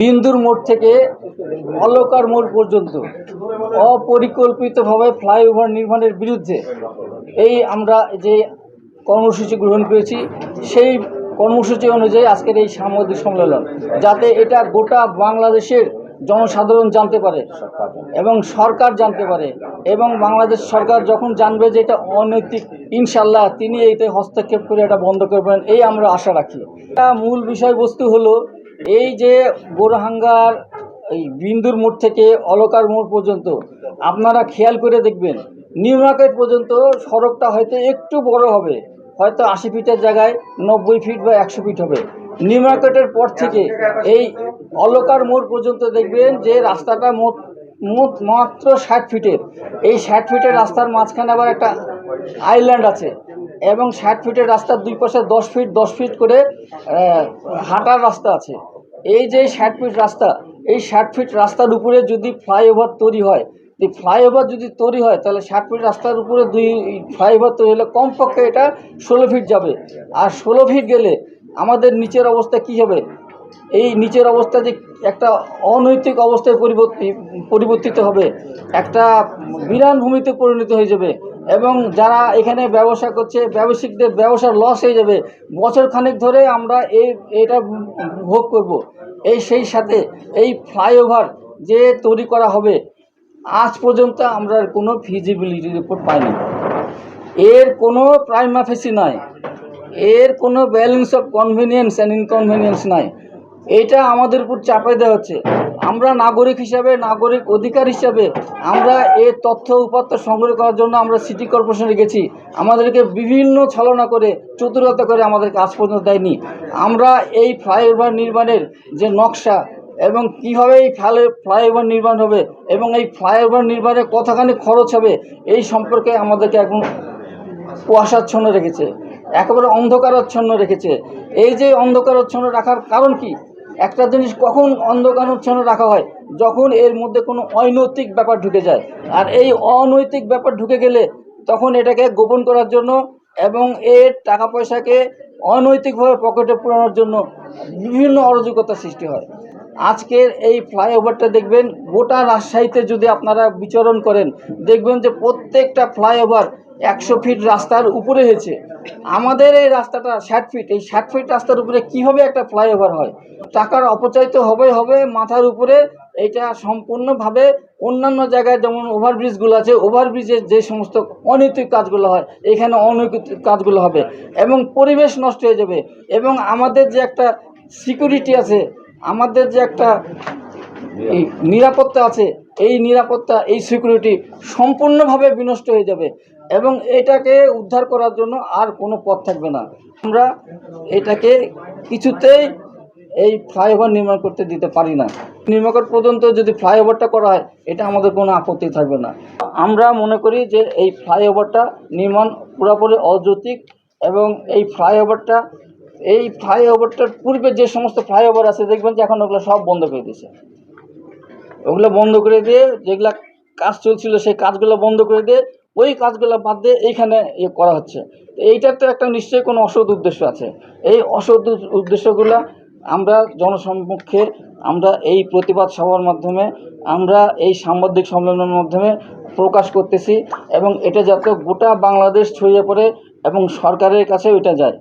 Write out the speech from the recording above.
বিন্দুর মোড় থেকে অলকার মোড় পর্যন্ত অপরিকল্পিতভাবে ফ্লাইওভার নির্মাণের বিরুদ্ধে এই আমরা যে কর্মসূচি গ্রহণ করেছি, সেই কর্মসূচি অনুযায়ী আজকের এই সাংবাদিক সম্মেলন, যাতে এটা গোটা বাংলাদেশের জনসাধারণ জানতে পারে এবং সরকার জানতে পারে, এবং বাংলাদেশ সরকার যখন জানবে যে এটা অনৈতিক, ইনশাল্লাহ তিনি এইটা হস্তক্ষেপ করে এটা বন্ধ করবেন, এই আমরা আশা রাখি। মূল বিষয়বস্তু হলো এই যে গোরহাঙ্গার এই বিন্দুর মোড় থেকে অলকার মোড় পর্যন্ত আপনারা খেয়াল করে দেখবেন, নিউ মার্কেট পর্যন্ত সড়কটা হয়তো একটু বড় হবে, হয়তো 80 ফিটের জায়গায় 90 ফিট বা 100 ফিট হবে। নিউ মার্কেটের পর থেকে এই অলকার মোড় পর্যন্ত দেখবেন যে রাস্তাটা মাত্র 60 ফিটের। এই 60 ফিটের রাস্তার মাঝখানে আবার একটা আইল্যান্ড আছে, এবং 60 ফিটের রাস্তার দুই পাশে 10 ফিট 10 ফিট করে হাঁটার রাস্তা আছে। এই যে 60 ফিট রাস্তা, এই 60 ফিট রাস্তার উপরে যদি ফ্লাইওভার তৈরি হয়, এই ফ্লাইওভার যদি তৈরি হয় তাহলে 60 ফিট রাস্তার উপরে দুই ফ্লাইওভার তৈরি হলে কমপক্ষে এটা 16 ফিট যাবে। আর 16 ফিট গেলে আমাদের নিচের অবস্থা কি হবে? এই নিচের অবস্থা যে একটা অনৈতিক অবস্থায় পরিবর্তিত হবে, একটা বিরান ভূমিতে পরিণত হয়ে যাবে, এবং যারা এখানে ব্যবসা করছে ব্যবসায়িকদের ব্যবসার লস হয়ে যাবে। বছর খানেক ধরে আমরা এটা ভোগ করব। সেই সাথে এই ফ্লাইওভার যে তৈরি করা হবে, আজ পর্যন্ত আমরা কোনো ফিজিবিলিটি রিপোর্ট পাইনি, এর কোনো প্রাইমা ফেসি নাই, এর কোনো balance of convenience and inconvenience নাই। এটা আমাদের উপর চাপাই দেওয়া হচ্ছে। আমরা নাগরিক হিসাবে, নাগরিক অধিকার হিসাবে আমরা এই তথ্য উপাত্ত সংগ্রহ করার জন্য আমরা সিটি কর্পোরেশনে গেছি। আমাদেরকে বিভিন্ন ছলনা করে, চতুরতা করে আমাদেরকে আজ পর্যন্ত দেয়নি। আমরা এই ফ্লাইওভার নির্মাণের যে নকশা এবং কীভাবে এই ফ্লাইওভার নির্মাণ হবে এবং এই ফ্লাইওভার নির্মাণে কতখানি খরচ হবে, এই সম্পর্কে আমাদেরকে এখন কুয়াশাচ্ছন্ন রেখেছে, একেবারে অন্ধকারাচ্ছন্ন রেখেছে। এই যে অন্ধকারাচ্ছন্ন রাখার কারণ কি? একটা জিনিস কখন অন্ধকারাচ্ছন্ন রাখা হয়? যখন এর মধ্যে কোনো অনৈতিক ব্যাপার ঢুকে যায়। আর এই অনৈতিক ব্যাপার ঢুকে গেলে তখন এটাকে গোপন করার জন্য এবং এর টাকা পয়সাকে অনৈতিকভাবে পকেটে পুরানোর জন্য বিভিন্ন অরাজকতার সৃষ্টি হয়। আজকের এই ফ্লাইওভারটা দেখবেন, গোটা রাজশাহীতে যদি আপনারা বিচরণ করেন, দেখবেন যে প্রত্যেকটা ফ্লাইওভার 100 ফিট রাস্তার উপরে হয়েছে। আমাদের এই রাস্তাটা 60 ফিট, এই 60 ফিট রাস্তার উপরে কীভাবে একটা ফ্লাইওভার হয়? টাকার অপচয় তো হবে মাথার উপরে। এটা সম্পূর্ণভাবে অন্যান্য জায়গায় যেমন ওভারব্রিজগুলো আছে, ওভারব্রিজের যে সমস্ত অনৈতিক কাজগুলো হয়, এখানে অনৈতিক কাজগুলো হবে এবং পরিবেশ নষ্ট হয়ে যাবে, এবং আমাদের যে একটা সিকিউরিটি আছে, আমাদের যে একটা এই নিরাপত্তা আছে, এই নিরাপত্তা, এই সিকিউরিটি সম্পূর্ণভাবে বিনষ্ট হয়ে যাবে, এবং এটাকে উদ্ধার করার জন্য আর কোনো পথ থাকবে না। আমরা এটাকে কিছুতেই এই ফ্লাইওভার নির্মাণ করতে দিতে পারি না। নির্মাণ পর্যন্ত যদি ফ্লাইওভারটা করা হয়, এটা আমাদের কোনো আপত্তি থাকবে না। আমরা মনে করি যে এই ফ্লাইওভারটা নির্মাণ পুরোপুরি অযৌক্তিক, এবং এই ফ্লাইওভারটার পূর্বে যে সমস্ত ফ্লাইওভার আছে, দেখবেন যে এখন ওগুলো সব বন্ধ করে দিয়েছে। ওগুলো বন্ধ করে দিয়ে যেগুলা কাজ চলছিল, সেই কাজগুলো বন্ধ করে দিয়ে ওই কাজগুলো বাদ দিয়ে এইখানে করা হচ্ছে। এইটার তো একটা নিশ্চয়ই কোনো অসৎ উদ্দেশ্য আছে। এই অসৎ উদ্দেশ্যগুলো আমরা জনসম্মুখে আমরা এই প্রতিবাদ সভার মাধ্যমে, আমরা এই সাংবাদিক সম্মেলনের মাধ্যমে প্রকাশ করতেছি, এবং এটা যাতে গোটা বাংলাদেশ ছড়িয়ে পড়ে এবং সরকারের কাছেও এটা যায়।